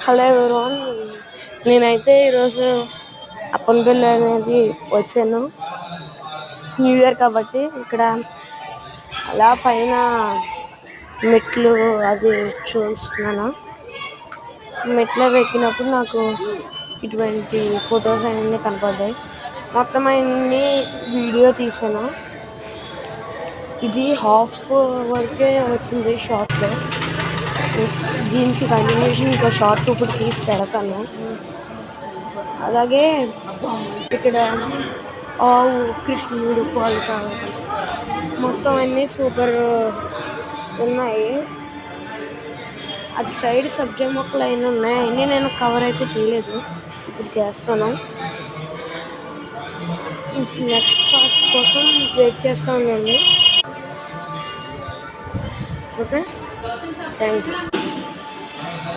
Hello everyone, నేనైతే ఈరోజు అప్పనపల్లి అనేది వచ్చాను. న్యూ ఇయర్ కాబట్టి ఇక్కడ అలా పైన మెట్లు అది చూస్తున్నాను. మెట్లో ఎక్కినప్పుడు నాకు ఇటువంటి ఫొటోస్ అన్నీ కనపడ్డాయి. మొత్తం అన్నీ వీడియో తీసాను. ఇది హాఫ్ వరకే వచ్చింది షార్ట్లో. దీనికి కంటిన్యూషన్ ఇంకో షార్ట్ ఇప్పుడు తీసి పెడతాను. అలాగే ఇక్కడ ఆవు, కృష్ణుడు పాలు కావాలి, మొత్తం అన్నీ సూపర్ ఉన్నాయి. అటు సైడ్ సబ్జా మొక్కలు అయినా ఉన్నాయి. అయినా నేను కవర్ అయితే చేయలేదు, ఇప్పుడు చేస్తాను. నెక్స్ట్ పార్ట్ కోసం వెయిట్ చేస్తూ ఉండండి. Okay, thank you.